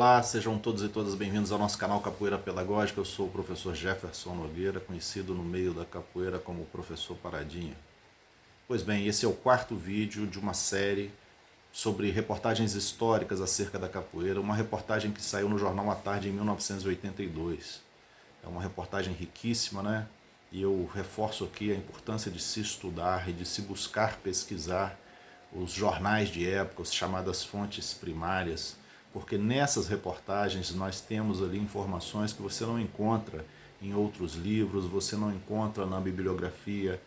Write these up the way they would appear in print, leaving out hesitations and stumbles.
Olá, sejam todos e todas bem-vindos ao nosso canal Capoeira Pedagógica. Eu sou o professor Jefferson Nogueira, conhecido no meio da capoeira como Professor Paradinha. Pois bem, esse é o quarto vídeo de uma série sobre reportagens históricas acerca da capoeira, uma reportagem que saiu no Jornal à Tarde em 1982. É uma reportagem riquíssima, né? E eu reforço aqui a importância de se estudar e de se buscar pesquisar os jornais de época, as chamadas fontes primárias, porque nessas reportagens nós temos ali informações que você não encontra em outros livros, você não encontra na bibliografia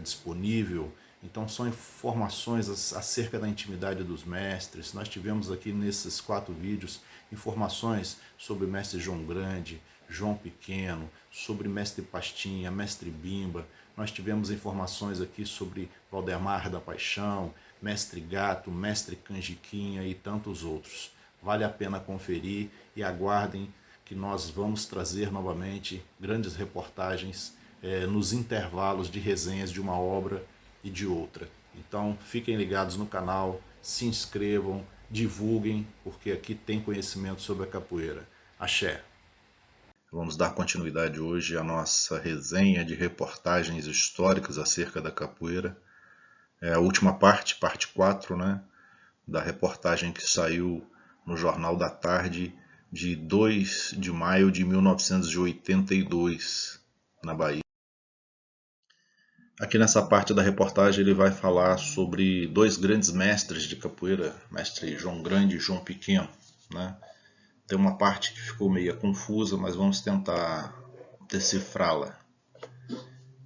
disponível. Então são informações acerca da intimidade dos mestres. Nós tivemos aqui nesses 4 vídeos informações sobre o mestre João Grande, João Pequeno, sobre mestre Pastinha, mestre Bimba. Nós tivemos informações aqui sobre Valdemar da Paixão, mestre Gato, mestre Canjiquinha e tantos outros. Vale a pena conferir e aguardem que nós vamos trazer novamente grandes reportagens nos intervalos de resenhas de uma obra e de outra. Então fiquem ligados no canal, se inscrevam, divulguem, porque aqui tem conhecimento sobre a capoeira. Axé! Vamos dar continuidade hoje à nossa resenha de reportagens históricas acerca da capoeira. É a última parte, parte 4, né, da reportagem que saiu no Jornal da Tarde de 2 de maio de 1982, na Bahia. Aqui nessa parte da reportagem ele vai falar sobre 2 grandes mestres de capoeira, mestre João Grande e João Pequeno, né? Tem uma parte que ficou meio confusa, mas vamos tentar decifrá-la.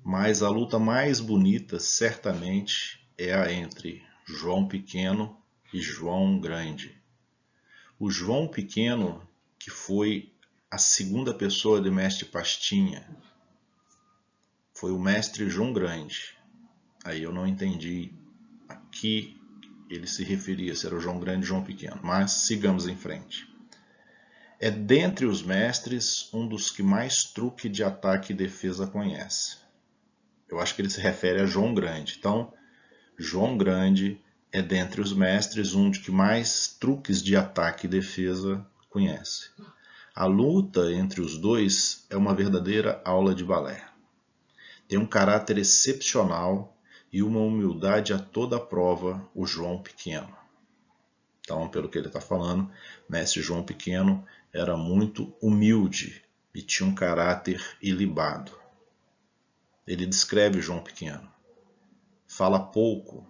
Mas a luta mais bonita, certamente, é a entre João Pequeno e João Grande. O João Pequeno, que foi a segunda pessoa de mestre Pastinha, foi o mestre João Grande. Aí eu não entendi a que ele se referia, se era o João Grande e João Pequeno, mas sigamos em frente. É dentre os mestres um dos que mais truque de ataque e defesa conhece. Eu acho que ele se refere a João Grande. Então, João Grande é dentre os mestres um dos que mais truques de ataque e defesa conhece. A luta entre os dois é uma verdadeira aula de balé. Tem um caráter excepcional e uma humildade a toda prova o João Pequeno. Então, pelo que ele está falando, mestre João Pequeno era muito humilde e tinha um caráter ilibado. Ele descreve João Pequeno. Fala pouco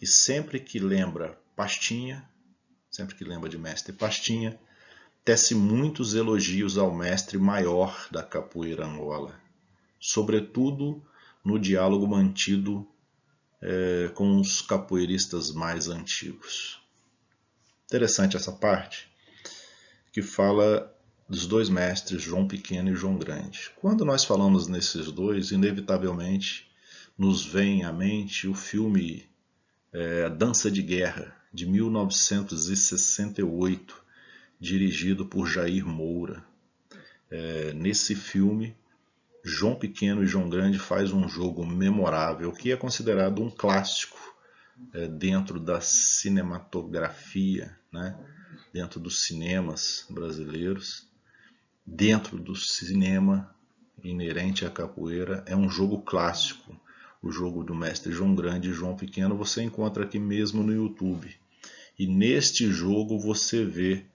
e sempre que lembra Pastinha, sempre que lembra de mestre Pastinha, tece muitos elogios ao mestre maior da capoeira Angola, sobretudo no diálogo mantido com os capoeiristas mais antigos. Interessante essa parte, que fala dos 2 mestres, João Pequeno e João Grande. Quando nós falamos nesses dois, inevitavelmente nos vem à mente o filme Dança de Guerra, de 1968, dirigido por Jair Moura. Nesse filme, João Pequeno e João Grande faz um jogo memorável, que é considerado um clássico dentro da cinematografia, né? Dentro dos cinemas brasileiros, dentro do cinema inerente à capoeira, é um jogo clássico. O jogo do mestre João Grande e João Pequeno você encontra aqui mesmo no YouTube. E neste jogo você vê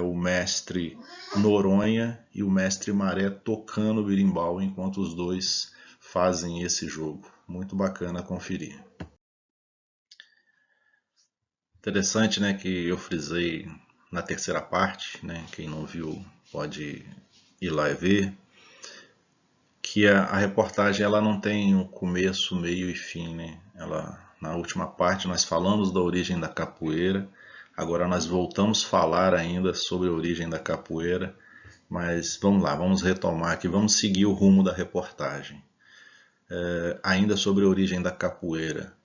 o mestre Noronha e o mestre Maré tocando o berimbau enquanto os dois fazem esse jogo. Muito bacana conferir. Interessante, né, que eu frisei na terceira parte, né, quem não viu pode ir lá e ver, que a reportagem ela não tem um começo, meio e fim, né? Na última parte nós falamos da origem da capoeira, agora nós voltamos a falar ainda sobre a origem da capoeira, mas vamos lá, vamos retomar aqui, vamos seguir o rumo da reportagem. Ainda sobre a origem da capoeira.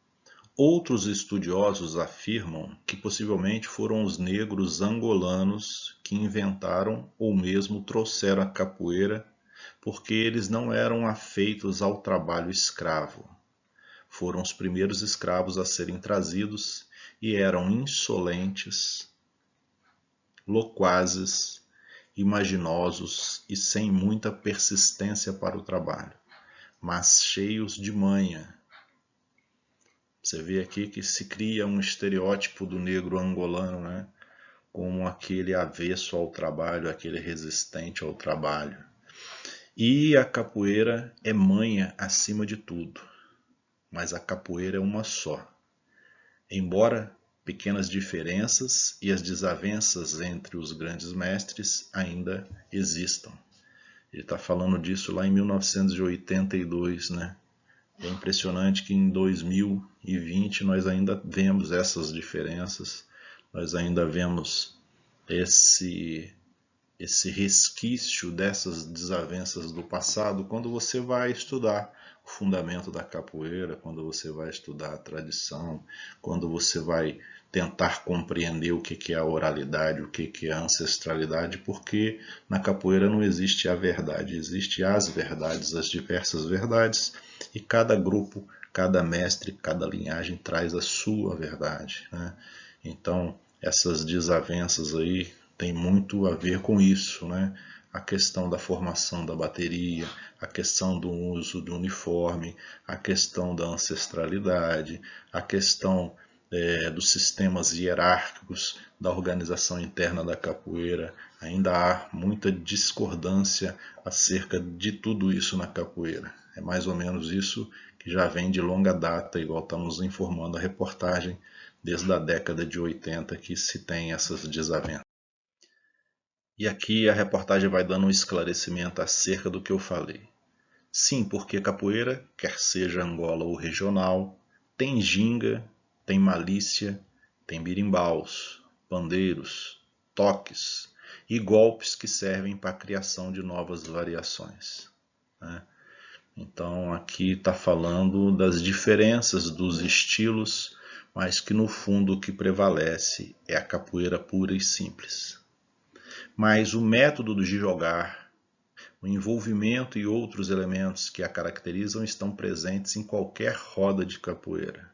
Outros estudiosos afirmam que possivelmente foram os negros angolanos que inventaram ou mesmo trouxeram a capoeira porque eles não eram afeitos ao trabalho escravo. Foram os primeiros escravos a serem trazidos e eram insolentes, loquazes, imaginosos e sem muita persistência para o trabalho, mas cheios de manha. Você vê aqui que se cria um estereótipo do negro angolano, né? Como aquele avesso ao trabalho, aquele resistente ao trabalho. E a capoeira é manha acima de tudo, mas a capoeira é uma só. Embora pequenas diferenças e as desavenças entre os grandes mestres ainda existam. Ele está falando disso lá em 1982, né? É impressionante que em 2020 nós ainda vemos essas diferenças, nós ainda vemos esse resquício dessas desavenças do passado quando você vai estudar o fundamento da capoeira, quando você vai estudar a tradição, quando você vai tentar compreender o que é a oralidade, o que é a ancestralidade, porque na capoeira não existe a verdade, existe as verdades, as diversas verdades, e cada grupo, cada mestre, cada linhagem traz a sua verdade, né? Então, essas desavenças aí tem muito a ver com isso, né? A questão da formação da bateria, a questão do uso do uniforme, a questão da ancestralidade, a questão dos sistemas hierárquicos, da organização interna da capoeira. Ainda há muita discordância acerca de tudo isso na capoeira. É mais ou menos isso que já vem de longa data, igual está nos informando a reportagem, desde a década de 80 que se tem essas desavenças. E aqui a reportagem vai dando um esclarecimento acerca do que eu falei. Sim, porque capoeira, quer seja Angola ou regional, tem ginga, tem malícia, tem birimbaus, pandeiros, toques e golpes que servem para a criação de novas variações, né? Então aqui está falando das diferenças dos estilos, mas que no fundo o que prevalece é a capoeira pura e simples. Mas o método de jogar, o envolvimento e outros elementos que a caracterizam estão presentes em qualquer roda de capoeira.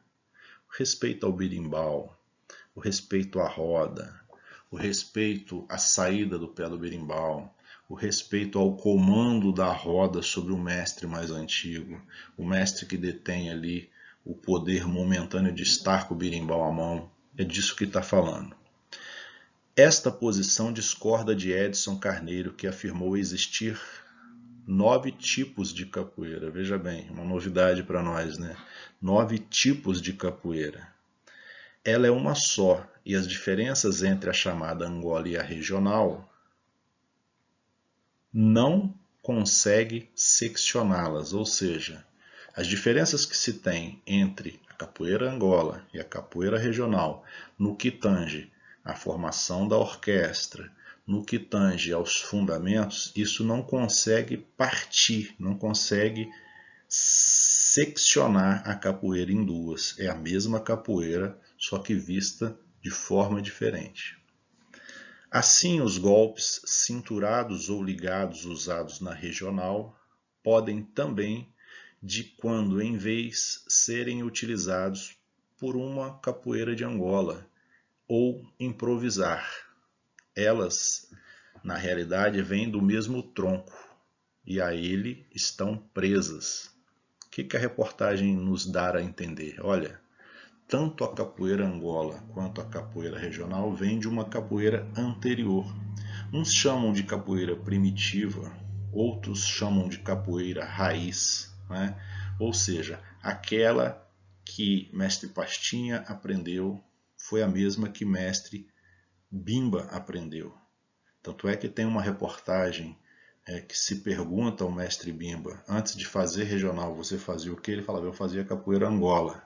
O respeito ao berimbau, o respeito à roda, o respeito à saída do pé do berimbau, o respeito ao comando da roda sobre o mestre mais antigo, o mestre que detém ali o poder momentâneo de estar com o berimbau à mão, é disso que está falando. Esta posição discorda de Edson Carneiro, que afirmou existir 9 tipos de capoeira. Veja bem, uma novidade para nós, né? 9 tipos de capoeira. Ela é uma só, e as diferenças entre a chamada Angola e a regional não consegue seccioná-las, ou seja, as diferenças que se tem entre a capoeira Angola e a capoeira regional no que tange a formação da orquestra, no que tange aos fundamentos, isso não consegue partir, não consegue seccionar a capoeira em duas. É a mesma capoeira, só que vista de forma diferente. Assim, os golpes cinturados ou ligados usados na regional podem também, de quando em vez, serem utilizados por uma capoeira de Angola, ou improvisar. Elas, na realidade, vêm do mesmo tronco e a ele estão presas. O que a reportagem nos dá a entender? Olha, tanto a capoeira Angola quanto a capoeira regional vêm de uma capoeira anterior. Uns chamam de capoeira primitiva, outros chamam de capoeira raiz, né? Ou seja, aquela que mestre Pastinha aprendeu foi a mesma que mestre Bimba aprendeu. Tanto é que tem uma reportagem que se pergunta ao mestre Bimba, antes de fazer regional, você fazia o que? Ele falava, eu fazia capoeira Angola.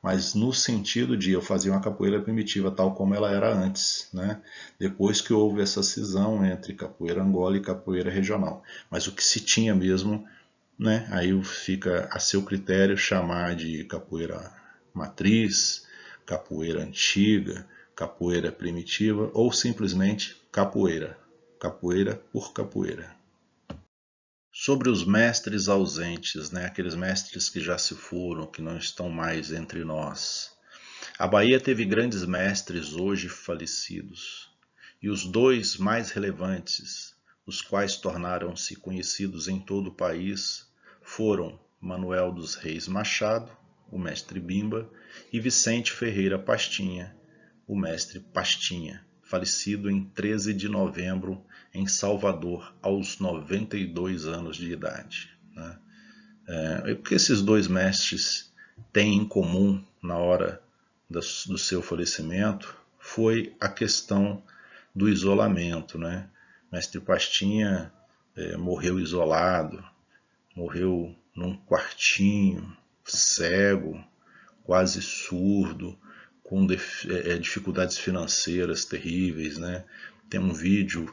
Mas no sentido de eu fazia uma capoeira primitiva, tal como ela era antes, né? Depois que houve essa cisão entre capoeira Angola e capoeira regional. Mas o que se tinha mesmo, né? Aí fica a seu critério chamar de capoeira matriz, capoeira antiga, capoeira primitiva ou simplesmente capoeira. Capoeira por capoeira. Sobre os mestres ausentes, né? Aqueles mestres que já se foram, que não estão mais entre nós. A Bahia teve grandes mestres hoje falecidos. e os dois mais relevantes, os quais tornaram-se conhecidos em todo o país, foram Manuel dos Reis Machado, o mestre Bimba, e Vicente Ferreira Pastinha, o mestre Pastinha, falecido em 13 de novembro em Salvador, aos 92 anos de idade. O que esses dois mestres têm em comum na hora do seu falecimento foi a questão do isolamento. Mestre Pastinha morreu isolado, morreu num quartinho, cego, quase surdo, com dificuldades financeiras terríveis. Tem um vídeo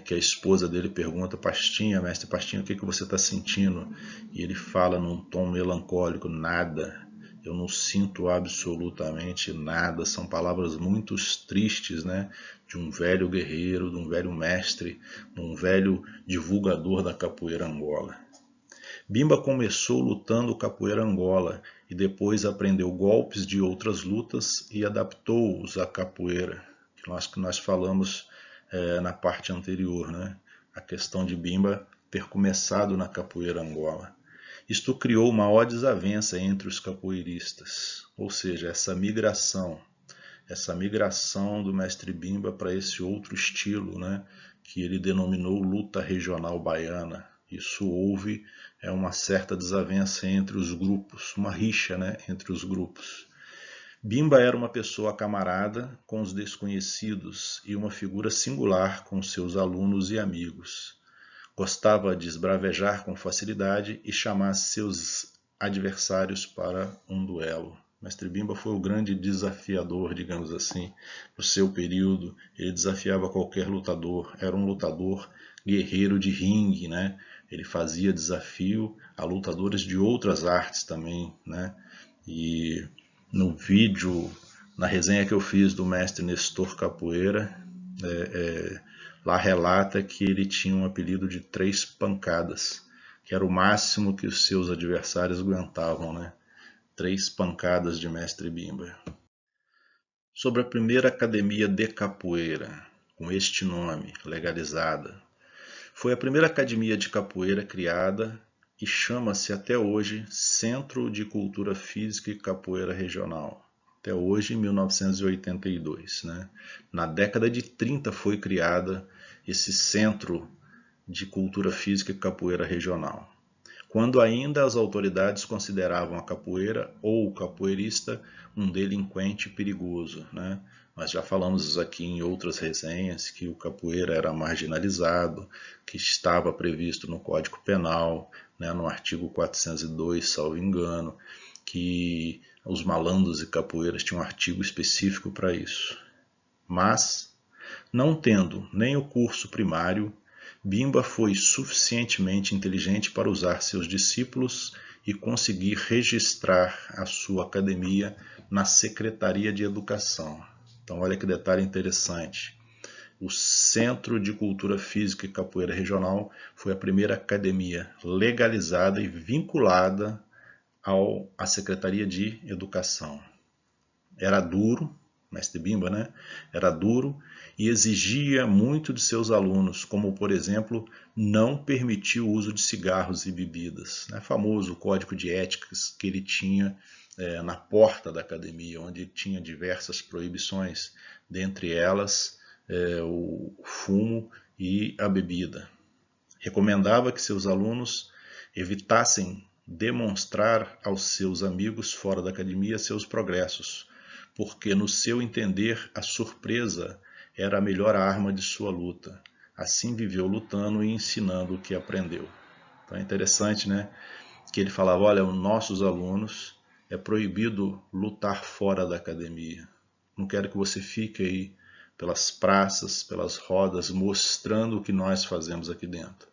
que a esposa dele pergunta: Pastinha, mestre Pastinha, o que você está sentindo? E ele fala num tom melancólico: nada, eu não sinto absolutamente nada. São palavras muito tristes, de um velho guerreiro, de um velho mestre, de um velho divulgador da capoeira Angola. Bimba começou lutando capoeira Angola e depois aprendeu golpes de outras lutas e adaptou-os à capoeira, que nós falamos na parte anterior, a questão de Bimba ter começado na capoeira Angola. Isto criou maior desavença entre os capoeiristas, ou seja, essa migração do mestre Bimba para esse outro estilo, que ele denominou luta regional baiana. Isso houve uma certa desavença entre os grupos, uma rixa entre os grupos. Bimba era uma pessoa camarada com os desconhecidos e uma figura singular com seus alunos e amigos. Gostava de esbravejar com facilidade e chamar seus adversários para um duelo. Mestre Bimba foi o grande desafiador, digamos assim, no seu período. Ele desafiava qualquer lutador, era um lutador guerreiro de ringue, Ele fazia desafio a lutadores de outras artes também, E no vídeo, na resenha que eu fiz do mestre Nestor Capoeira, lá relata que ele tinha um apelido de 3 pancadas, que era o máximo que os seus adversários aguentavam, 3 pancadas de mestre Bimba. Sobre a primeira academia de capoeira, com este nome, legalizada, foi a primeira academia de capoeira criada e chama-se até hoje Centro de Cultura Física e Capoeira Regional. Até hoje, em 1982. Na década de 30 foi criada esse Centro de Cultura Física e Capoeira Regional, quando ainda as autoridades consideravam a capoeira ou o capoeirista um delinquente perigoso. Nós já falamos aqui em outras resenhas que o capoeira era marginalizado, que estava previsto no Código Penal, no artigo 402, salvo engano, que os malandros e capoeiras tinham um artigo específico para isso. Mas, não tendo nem o curso primário, Bimba foi suficientemente inteligente para usar seus discípulos e conseguir registrar a sua academia na Secretaria de Educação. Então, olha que detalhe interessante. O Centro de Cultura Física e Capoeira Regional foi a primeira academia legalizada e vinculada à Secretaria de Educação. Era duro, mestre Bimba, era duro e exigia muito de seus alunos, como, por exemplo, não permitir o uso de cigarros e bebidas. Famoso código de éticas que ele tinha na porta da academia, onde tinha diversas proibições, dentre elas o fumo e a bebida. Recomendava que seus alunos evitassem demonstrar aos seus amigos fora da academia seus progressos, porque, no seu entender, a surpresa era a melhor arma de sua luta. Assim viveu lutando e ensinando o que aprendeu. Então é interessante, que ele falava: olha, os nossos alunos é proibido lutar fora da academia. Não quero que você fique aí pelas praças, pelas rodas, mostrando o que nós fazemos aqui dentro.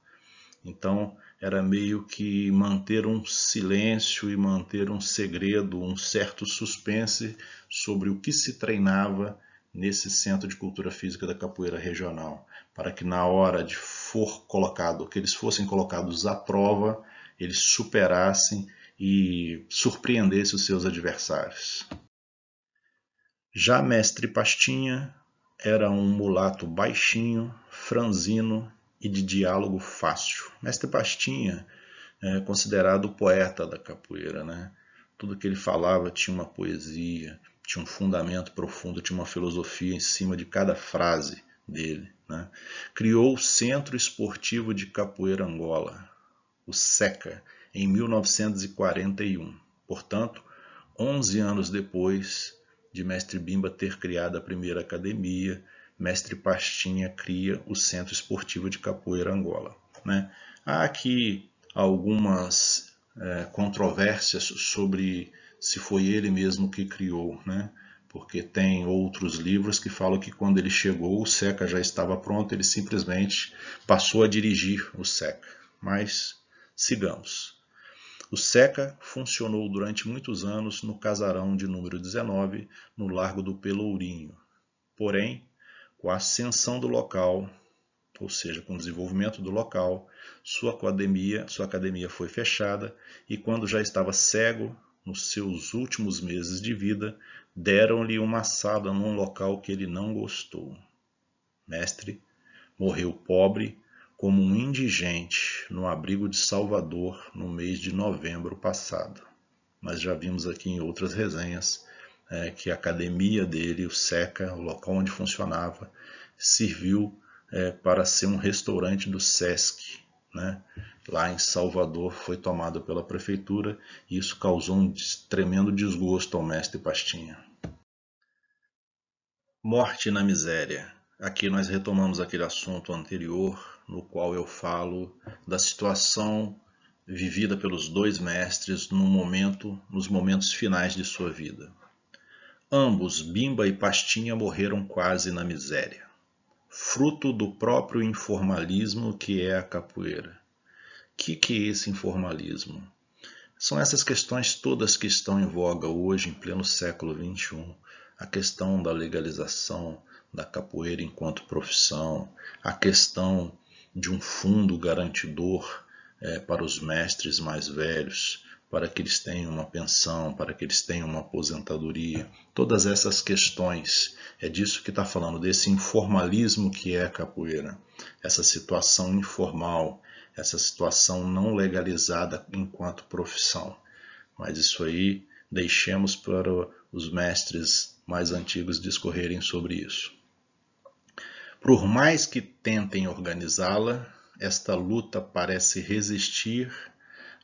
Então, era meio que manter um silêncio e manter um segredo, um certo suspense sobre o que se treinava nesse Centro de Cultura Física da Capoeira Regional, para que na hora de que eles fossem colocados à prova, eles superassem e surpreendessem os seus adversários. Já mestre Pastinha era um mulato baixinho, franzino e de diálogo fácil. Mestre Pastinha é considerado o poeta da capoeira, né? Tudo que ele falava tinha uma poesia, tinha um fundamento profundo, tinha uma filosofia em cima de cada frase dele, né? Criou o Centro Esportivo de Capoeira Angola, o SECA, em 1941. Portanto, 11 anos depois de Mestre Bimba ter criado a primeira academia, Mestre Pastinha cria o Centro Esportivo de Capoeira Angola, né? Há aqui algumas controvérsias sobre se foi ele mesmo que criou, né? Porque tem outros livros que falam que quando ele chegou o SECA já estava pronto, ele simplesmente passou a dirigir o SECA. Mas sigamos. O SECA funcionou durante muitos anos no casarão de número 19, no Largo do Pelourinho. Porém, com a ascensão do local, ou seja, com o desenvolvimento do local, sua academia foi fechada e quando já estava cego, nos seus últimos meses de vida, deram-lhe uma assada num local que ele não gostou. Mestre morreu pobre como um indigente no abrigo de Salvador no mês de novembro passado. Nós já vimos aqui em outras resenhas que a academia dele, o SECA, o local onde funcionava, serviu para ser um restaurante do SESC, né? Lá em Salvador foi tomado pela prefeitura e isso causou um tremendo desgosto ao mestre Pastinha. Morte na miséria. Aqui nós retomamos aquele assunto anterior, no qual eu falo da situação vivida pelos dois mestres nos momentos finais de sua vida. Ambos, Bimba e Pastinha, morreram quase na miséria, fruto do próprio informalismo que é a capoeira. O que é esse informalismo? São essas questões todas que estão em voga hoje, em pleno século XXI. A questão da legalização da capoeira enquanto profissão, a questão de um fundo garantidor para os mestres mais velhos, para que eles tenham uma pensão, para que eles tenham uma aposentadoria. Todas essas questões, é disso que está falando, desse informalismo que é a capoeira, essa situação informal, essa situação não legalizada enquanto profissão. Mas isso aí deixemos para os mestres mais antigos discorrerem sobre isso. Por mais que tentem organizá-la, esta luta parece resistir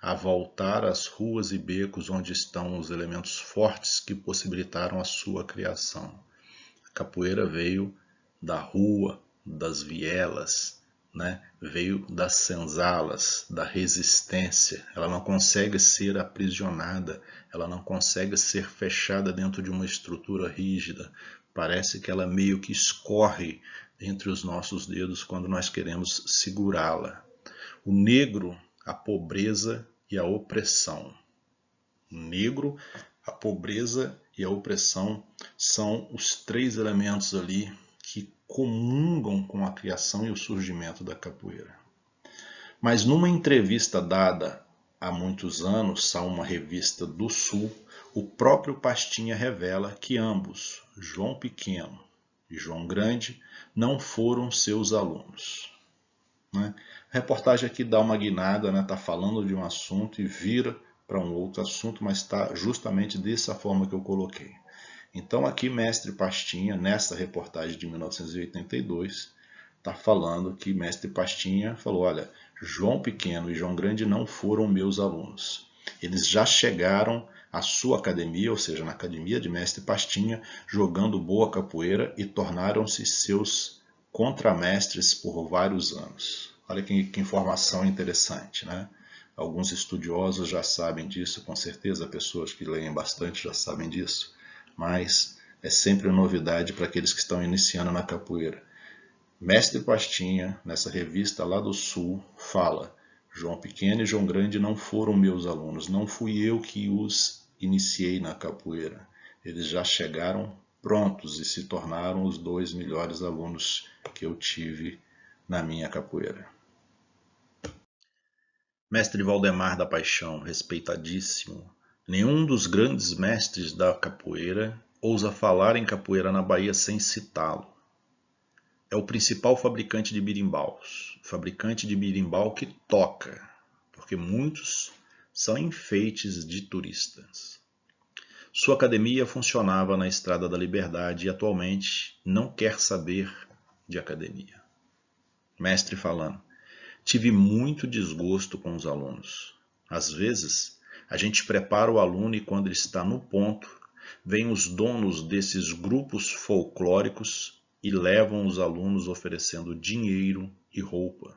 a voltar às ruas e becos onde estão os elementos fortes que possibilitaram a sua criação. A capoeira veio da rua, das vielas, né? Veio das senzalas, da resistência. Ela não consegue ser aprisionada, ela não consegue ser fechada dentro de uma estrutura rígida. Parece que ela meio que escorre entre os nossos dedos quando nós queremos segurá-la. O negro, a pobreza e a opressão. O negro, a pobreza e a opressão são os três elementos ali que comungam com a criação e o surgimento da capoeira. Mas numa entrevista dada há muitos anos a uma revista do Sul, o próprio Pastinha revela que ambos, João Pequeno e João Grande, não foram seus alunos. A reportagem aqui dá uma guinada, está falando de um assunto e vira para um outro assunto, mas está justamente dessa forma que eu coloquei. Então aqui Mestre Pastinha, nessa reportagem de 1982, está falando que Mestre Pastinha falou, olha, João Pequeno e João Grande não foram meus alunos. Eles já chegaram à sua academia, ou seja, na academia de Mestre Pastinha, jogando boa capoeira e tornaram-se seus contramestres por vários anos. Olha que informação interessante, né? Alguns estudiosos já sabem disso, com certeza, pessoas que leem bastante já sabem disso, mas é sempre novidade para aqueles que estão iniciando na capoeira. Mestre Pastinha, nessa revista lá do Sul, fala, João Pequeno e João Grande não foram meus alunos, não fui eu que os iniciei na capoeira. Eles já chegaram prontos e se tornaram os dois melhores alunos que eu tive na minha capoeira. Mestre Valdemar da Paixão, respeitadíssimo, nenhum dos grandes mestres da capoeira ousa falar em capoeira na Bahia sem citá-lo. é o principal fabricante de birimbaus. Fabricante de birimbau que toca, porque muitos são enfeites de turistas. Sua academia funcionava na Estrada da Liberdade e atualmente não quer saber de academia. Mestre falando: tive muito desgosto com os alunos. Às vezes, a gente prepara o aluno e quando ele está no ponto, vêm os donos desses grupos folclóricos e levam os alunos oferecendo dinheiro e roupa.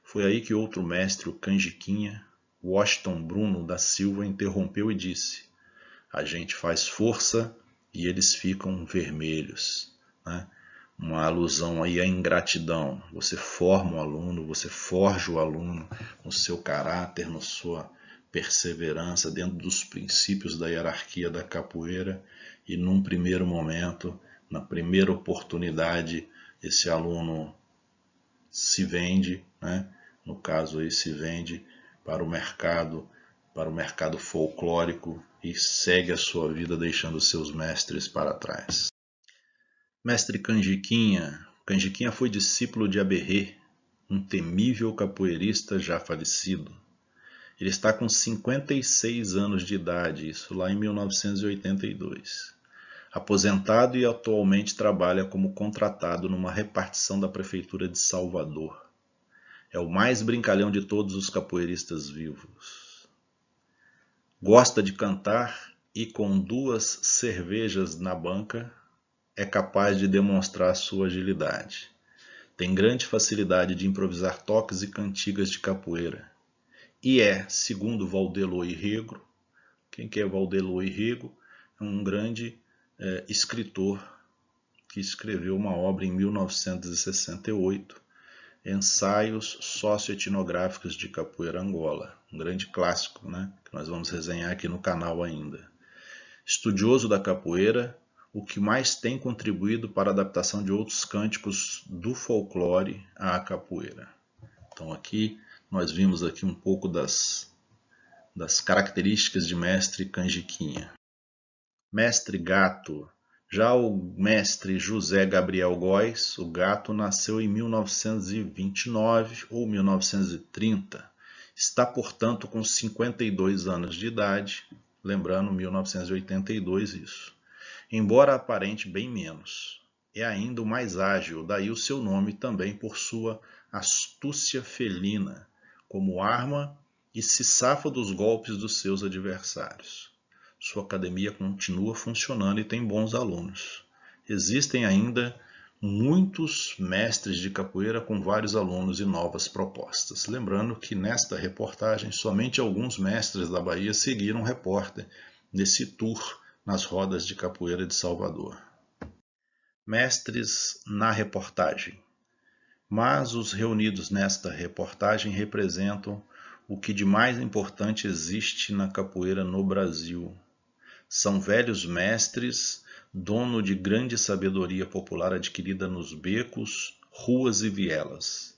Foi aí que outro mestre, o Canjiquinha, Washington Bruno da Silva, interrompeu e disse: a gente faz força e eles ficam vermelhos, né? Uma alusão aí à ingratidão. Você forma o aluno, você forja o aluno no seu caráter, na sua perseverança, dentro dos princípios da hierarquia da capoeira, e num primeiro momento, na primeira oportunidade, esse aluno se vende, né? No caso aí se vende para o mercado folclórico e segue a sua vida deixando seus mestres para trás. Mestre Canjiquinha. Canjiquinha foi discípulo de Aberrê, um temível capoeirista já falecido. Ele está com 56 anos de idade, isso lá em 1982. Aposentado e atualmente trabalha como contratado numa repartição da Prefeitura de Salvador. É o mais brincalhão de todos os capoeiristas vivos. Gosta de cantar e com 2 cervejas na banca é capaz de demonstrar sua agilidade. Tem grande facilidade de improvisar toques e cantigas de capoeira. E é, segundo Valdeloi Rego, quem que é Valdeloi Rego? É um grande escritor que escreveu uma obra em 1968, Ensaios Socioetnográficos de Capoeira Angola, um grande clássico, né, que nós vamos resenhar aqui no canal ainda. Estudioso da capoeira, o que mais tem contribuído para a adaptação de outros cânticos do folclore à capoeira. Então aqui nós vimos aqui um pouco das características de mestre Canjiquinha. Mestre Gato. Já o mestre José Gabriel Góes, o Gato, nasceu em 1929 ou 1930. Está, portanto, com 52 anos de idade, lembrando 1982 isso. Embora aparente bem menos. É ainda o mais ágil, daí o seu nome também por sua astúcia felina, como arma e se safa dos golpes dos seus adversários. Sua academia continua funcionando e tem bons alunos. Existem ainda muitos mestres de capoeira com vários alunos e novas propostas. Lembrando que nesta reportagem somente alguns mestres da Bahia seguiram o repórter nesse tour nas rodas de capoeira de Salvador. Mestres na reportagem. Mas os reunidos nesta reportagem representam o que de mais importante existe na capoeira no Brasil. São velhos mestres, dono de grande sabedoria popular adquirida nos becos, ruas e vielas.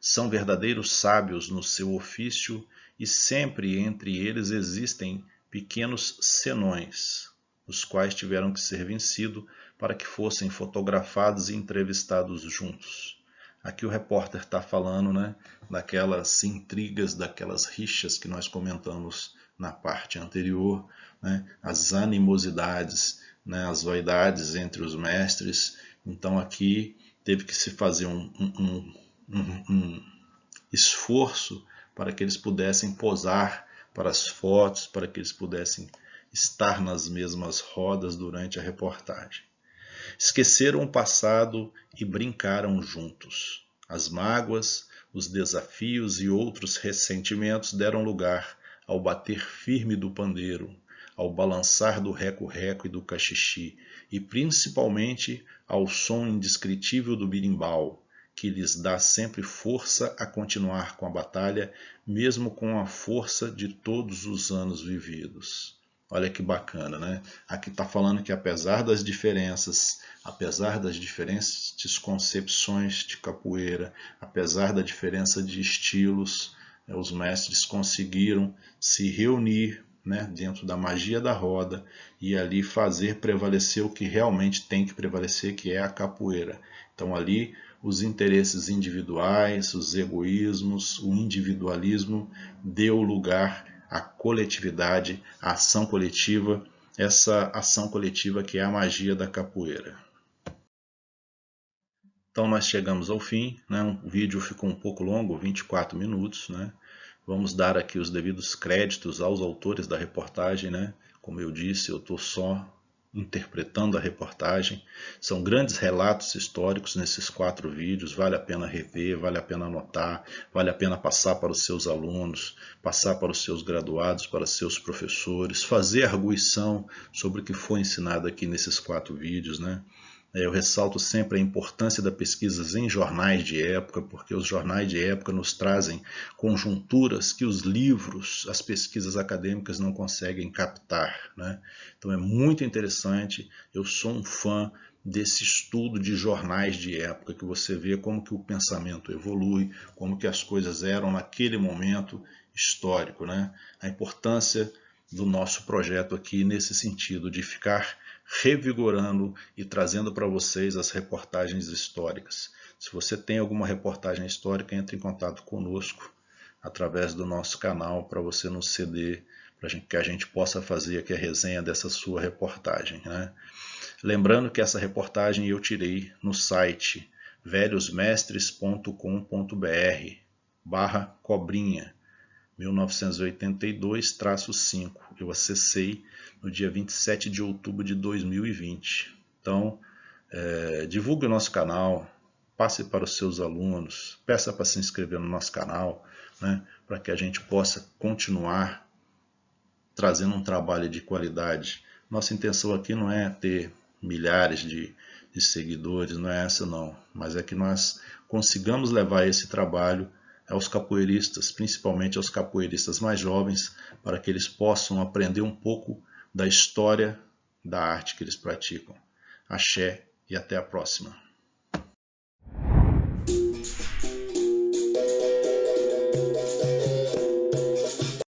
São verdadeiros sábios no seu ofício e sempre entre eles existem pequenos senões, os quais tiveram que ser vencidos para que fossem fotografados e entrevistados juntos. Aqui o repórter está falando, né, daquelas intrigas, daquelas rixas que nós comentamos na parte anterior, né, as animosidades, né, as vaidades entre os mestres. Então aqui teve que se fazer um esforço para que eles pudessem posar para as fotos, para que eles pudessem estar nas mesmas rodas durante a reportagem. Esqueceram o passado e brincaram juntos. As mágoas, os desafios e outros ressentimentos deram lugar ao bater firme do pandeiro, ao balançar do reco-reco e do cachixi, e principalmente ao som indescritível do birimbau, que lhes dá sempre força a continuar com a batalha, mesmo com a força de todos os anos vividos. Olha que bacana, né? Aqui está falando que apesar das diferenças concepções de capoeira, apesar da diferença de estilos, os mestres conseguiram se reunir né, dentro da magia da roda e ali fazer prevalecer o que realmente tem que prevalecer, que é a capoeira. Então ali os interesses individuais, os egoísmos, o individualismo deu lugar à coletividade, à ação coletiva, essa ação coletiva que é a magia da capoeira. Então nós chegamos ao fim, né? O vídeo ficou um pouco longo, 24 minutos, né? Vamos dar aqui os devidos créditos aos autores da reportagem, né? Como eu disse, eu estou só interpretando a reportagem. São grandes relatos históricos nesses 4 vídeos, vale a pena rever, vale a pena anotar, vale a pena passar para os seus alunos, passar para os seus graduados, para seus professores, fazer arguição sobre o que foi ensinado aqui nesses 4 vídeos, né? Eu ressalto sempre a importância das pesquisas em jornais de época, porque os jornais de época nos trazem conjunturas que os livros, as pesquisas acadêmicas não conseguem captar, né? Então é muito interessante, eu sou um fã desse estudo de jornais de época, que você vê como que o pensamento evolui, como que as coisas eram naquele momento histórico, né? A importância do nosso projeto aqui nesse sentido, de ficar revigorando e trazendo para vocês as reportagens históricas. Se você tem alguma reportagem histórica, entre em contato conosco através do nosso canal para você nos ceder, para que a gente possa fazer aqui a resenha dessa sua reportagem, né? Lembrando que essa reportagem eu tirei no site velhosmestres.com.br/cobrinha 1982-5. Eu acessei no dia 27 de outubro de 2020. Então, divulgue o nosso canal, passe para os seus alunos, peça para se inscrever no nosso canal, né, para que a gente possa continuar trazendo um trabalho de qualidade. Nossa intenção aqui não é ter milhares de seguidores, não é essa não, mas é que nós consigamos levar esse trabalho aos capoeiristas, principalmente aos capoeiristas mais jovens, para que eles possam aprender um pouco da história da arte que eles praticam. Axé e até a próxima.